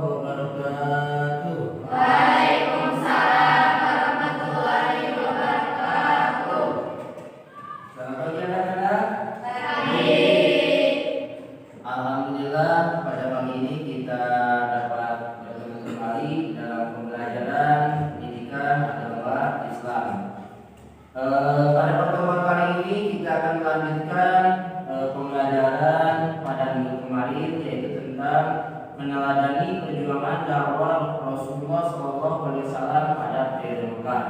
wabarakatuh. Waalaikumsalam warahmatullahi wabarakatuh. Selamat pagi anak-anak. Pagi. Alhamdulillah pada pagi ini kita dapat bertemu kembali dalam pembelajaran pendidikan agama Islam. Pada pertemuan kali ini kita akan melanjutkan pembelajaran pada minggu kemarin, yaitu tentang meneladani perjuangan dakwah Rasulullah SAW pada periode Mekah.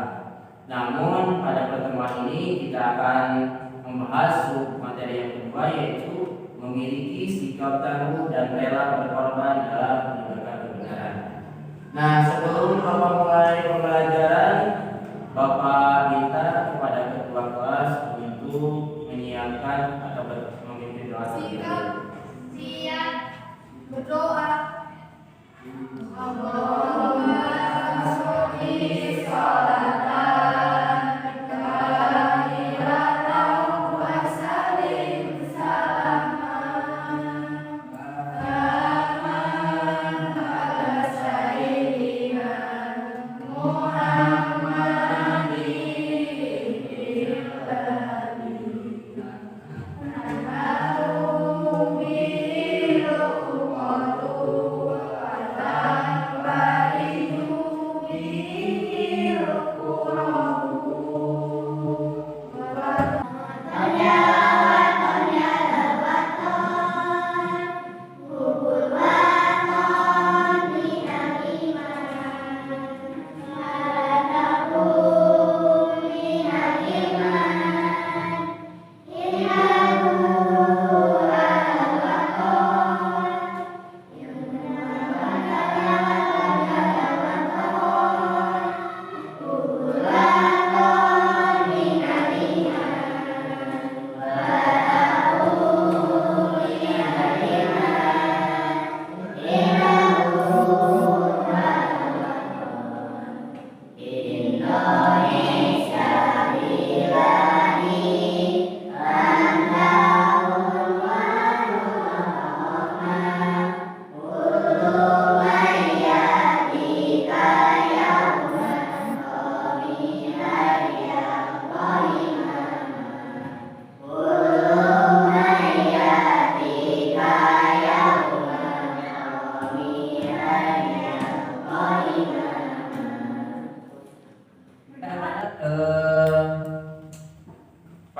Namun pada pertemuan ini kita akan membahas materi yang kedua, yaitu memiliki sikap tangguh dan rela berkorban dalam menegakkan kebenaran. Nah, sebelum Bapak mulai pembelajaran, Bapak minta kepada ketua kelas untuk menyiapkan atau memimpin doa terlebih. Siap. Berdoa. Allahumma sholli sholatan kamilatan wa sallim salaman taman ala sayyidina Muhammadin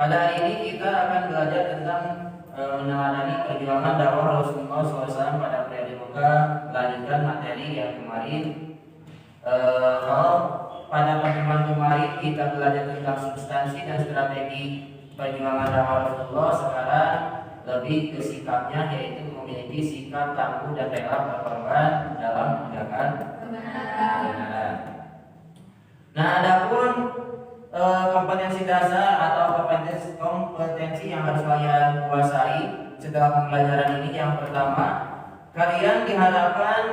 Pada hari ini kita akan belajar tentang meneladani perjuangan dakwah Rasulullah SAW pada periode Mekah, melanjutkan materi yang kemarin. Kalau pada pertemuan kemarin kita belajar tentang substansi dan strategi perjuangan dakwah Rasulullah, sekarang lebih ke sikapnya, yaitu memiliki sikap tangguh dan rela berkorban dalam menegakkan kebenaran. Nah, adapun kompetensi dasar atau kompetensi yang harus kalian kuasai setelah pembelajaran ini, yang pertama, kalian diharapkan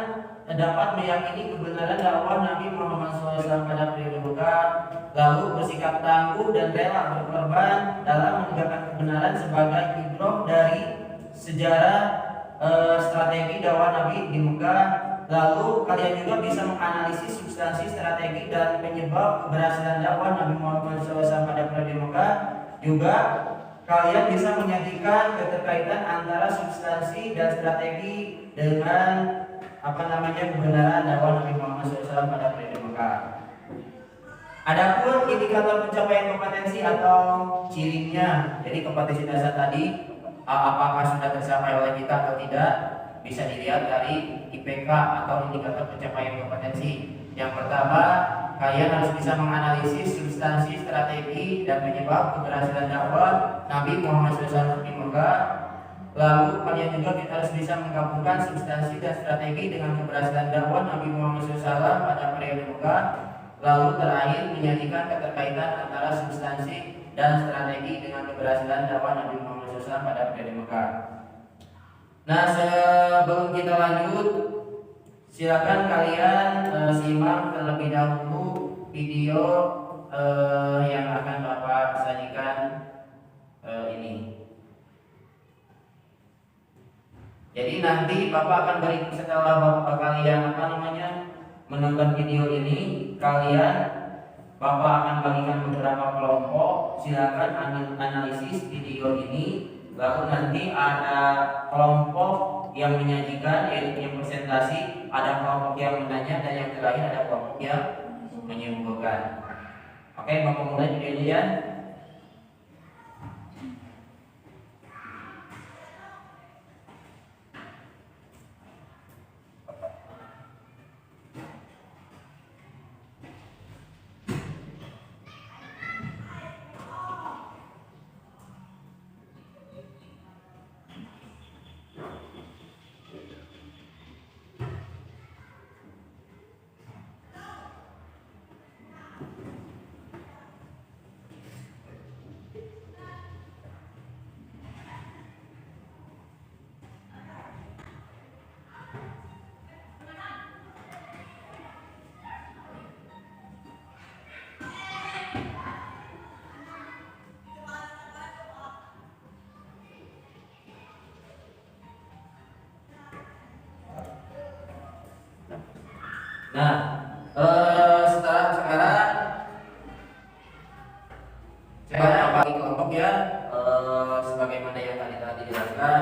dapat meyakini kebenaran dakwah Nabi Muhammad SAW pada periode Mekah, lalu bersikap tangguh dan rela berkorban dalam menegakkan kebenaran sebagai ibrah dari sejarah strategi dakwah Nabi di Mekah. Lalu kalian juga bisa menganalisis substansi, strategi, dan penyebab keberhasilan dakwah Nabi Muhammad SAW pada periode Mekah. Juga kalian bisa menyajikan keterkaitan antara substansi dan strategi dengan kebenaran dakwah Nabi Muhammad SAW pada periode Mekah. Adapun indikator pencapaian kompetensi atau cirinya, jadi kompetensi dasar tadi apakah sudah tercapai oleh kita atau tidak, bisa dilihat dari IPK atau indikator pencapaian kompetensi. Yang pertama, kalian harus bisa menganalisis substansi, strategi, dan penyebab keberhasilan dakwah Nabi Muhammad SAW di Mekah. Lalu kalian juga harus bisa menggabungkan substansi dan strategi dengan keberhasilan dakwah Nabi Muhammad SAW pada periode Mekah. Lalu terakhir, menyajikan keterkaitan antara substansi dan strategi dengan keberhasilan dakwah Nabi Muhammad SAW pada periode Mekah. Nah, sebelum kita lanjut, silakan kalian simak terlebih dahulu video yang akan Bapak sajikan ini. Jadi nanti Bapak akan beri setelah Bapak kalian menonton video ini, Bapak akan bagikan beberapa kelompok. Silakan analisis video ini. Lalu nanti ada kelompok yang menyajikan, yaitu yang presentasi, ada kelompok yang menanya, dan yang terakhir ada kelompok yang menyimpulkan. Oke, Bapak mulai videonya ya. Nah, sekarang saya bagi kelompok ya, sebagaimana yang tadi dijelaskan,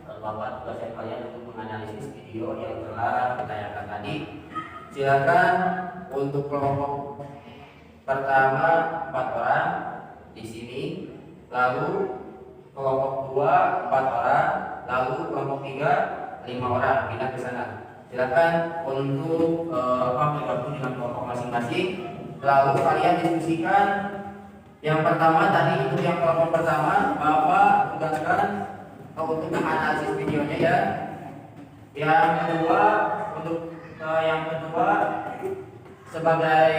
bahwa tugas kalian untuk menganalisis video yang telah ditayangkan tadi. Silakan untuk kelompok pertama 4 orang di sini, lalu kelompok 2 4 orang, lalu kelompok 3 5 orang pindah ke sana. Silakan untuk bergabung dengan kelompok masing-masing. Lalu kalian diskusikan. Yang pertama tadi untuk yang kelompok pertama, Bapak tugaskan untuk menganalisis videonya ya. Yang kedua sebagai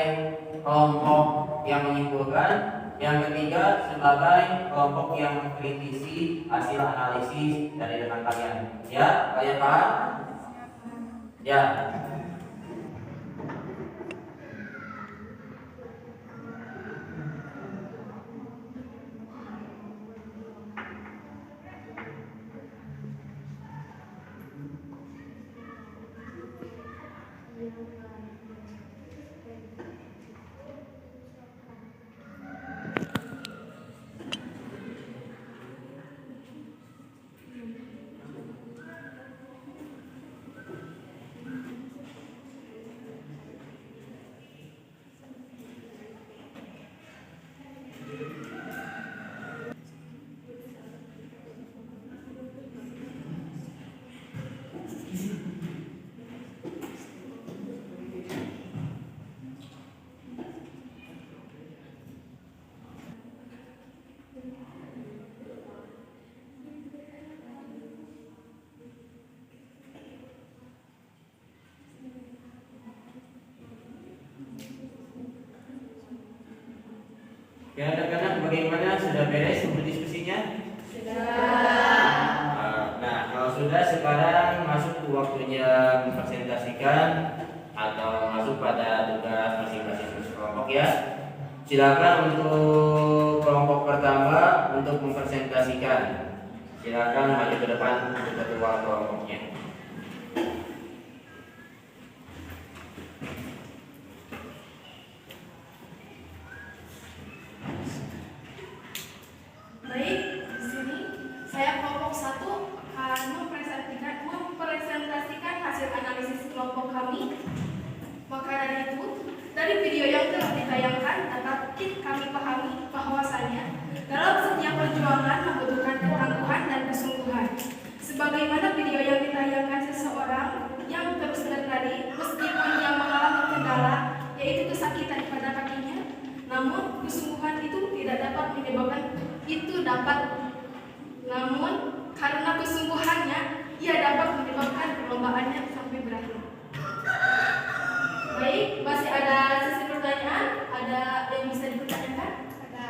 kelompok yang menyimpulkan. Yang ketiga sebagai kelompok yang mengkritisi hasil analisis dari rekan kalian. Ya, kalian paham? Ya. Ya, anak-anak bagaimana? Sudah beres untuk diskusinya? Sudah. Nah, kalau sudah, sekarang masuk ke waktunya mempresentasikan atau masuk pada tugas masing-masing kelompok ya. Silakan untuk kelompok pertama untuk mempresentasikan. Silakan maju ke depan untuk ketua kelompoknya. Baik, di sini saya kelompok 1 akan mempresentasikan hasil analisis kelompok kami. Maka dari itu, dari video yang telah ditayangkan dapat kami pahami bahwasanya dalam setiap perjuangan membutuhkan ketangguhan dan kesungguhan. Sebagaimana video yang ditayangkan seseorang yang terus berlari meskipun dia mengalami kendala, yaitu kesakitan pada kakinya, namun kesungguhan itu tidak dapat menyebabkan namun karena kesungguhannya ia dapat menyebabkan perlombaannya sampai berakhir. Baik, masih ada sesi pertanyaan? Ada yang bisa dipertanyakan? Ada.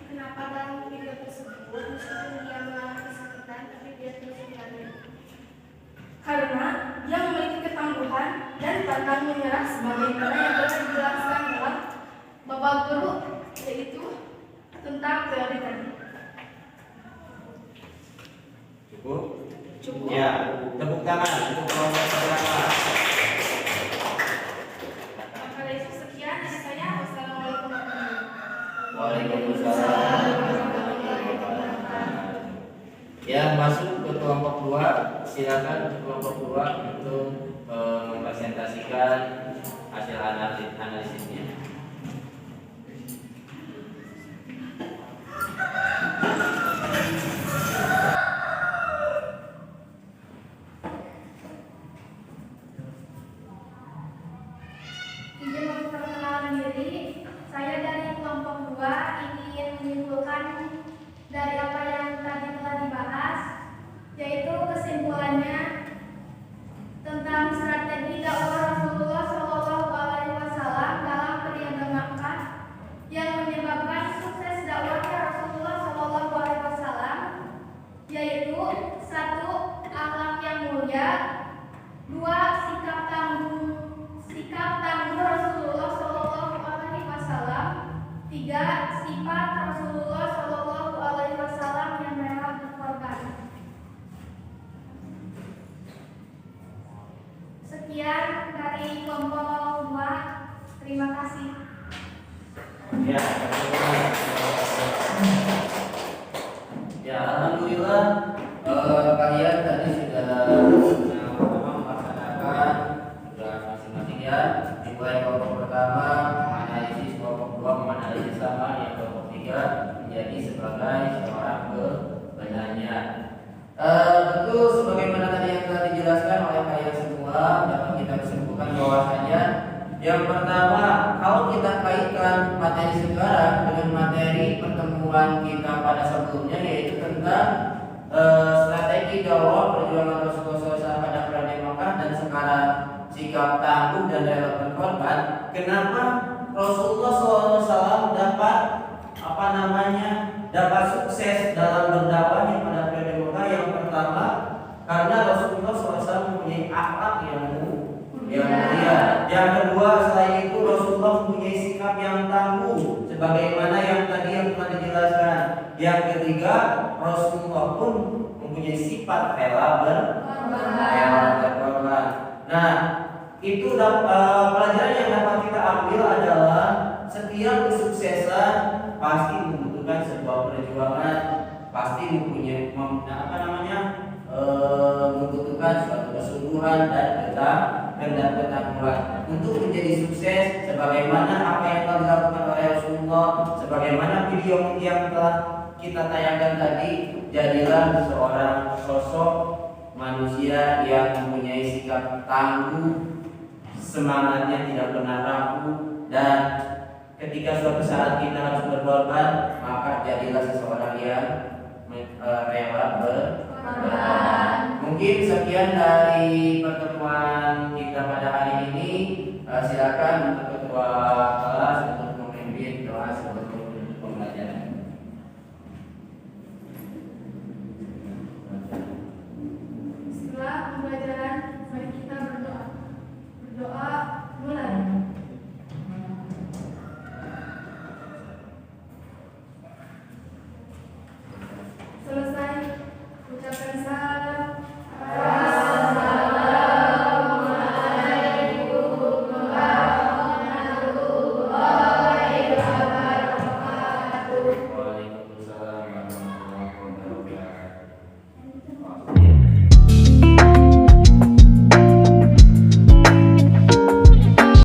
Kenapa dalam video tersebut meskipun dia mengalami kesakitan tapi dia terus berlari? Karena dia memiliki ketangguhan dan pantang menyerah sebagaimana yang telah dijelaskan dalam Bapak Guru, yaitu tentang teori tadi. Cukup. Cukup. Ya, tepuk tangan untuk kelompok pertama. Maka dari itu sekian dari saya. Wassalamualaikum warahmatullahi wabarakatuh. Waalaikumsalam warahmatullahi wabarakatuh. Ya, masuk ke kelompok 2. Silakan untuk kelompok 2 untuk mempresentasikan hasil analisisnya. Izin memperkenalkan diri, saya dari kelompok 2 ingin menyimpulkan dari apa yang tadi telah dibahas, yaitu kesimpulannya tentang strategi dakwah Rasulullah SAW dalam periode Makkah yang menyebabkan sukses dakwahnya Rasulullah SAW, yaitu 1. Akhlak yang mulia, 2. Sikap tangguh Rasulullah SAW, 3. Sifat Rasulullah SAW yang rela berkorban. Sekian dari kelompok 2. Terima kasih. Ya, ya, alhamdulillah kalian tadi sudah melaksanakan tugas masing-masing ya. Dimulai kelompok pertama menganalisis, kelompok 2 menganalisis sama, yang kelompok 3 menjadi sebagai seorang kebenarannya. Tentu sebagaimana tadi yang telah dijelaskan oleh kalian semua, dapat kita simpulkan bahwasanya yang pertama, kalau kita kaitkan materi sekarang dengan materi pertemuan kita pada sebelumnya, yaitu tentang strategi dakwah perjuangan Rasulullah SAW pada periode Makkah dan sekarang sikap tangguh dan rela berkorban. Kenapa Rasulullah SAW dapat dapat sukses dalam berdakwahnya pada periode Makkah? Yang pertama, karena Rasulullah SAW mempunyai akhlak yang mulia. Yang kedua, selain itu Rasulullah mempunyai sikap yang tangguh, sebagaimana yang tadi yang telah dijelaskan. Yang ketiga, Rasulullah pun mempunyai sifat rela berkorban. Nah, itu pelajaran yang dapat kita ambil adalah setiap kesuksesan pasti membutuhkan sebuah perjuangan, pasti mempunyai membutuhkan suatu kesungguhan dan ketakutan untuk menjadi sukses, sebagaimana apa yang telah dilakukan oleh Rasulullah, sebagaimana video yang telah kita tayangkan tadi. Jadilah seorang sosok manusia yang mempunyai sikap tangguh, semangatnya tidak pernah rapuh, dan ketika suatu saat kita harus berkorban, maka jadilah seseorang yang rela berkorban. Mungkin sekian dari pertemuan kita pada hari ini. Silakan untuk ketua kelas untuk memimpin doa sebelum pembelajaran. Setelah pembelajaran, mari kita berdoa. Berdoa mulai. Selesai ucapan sah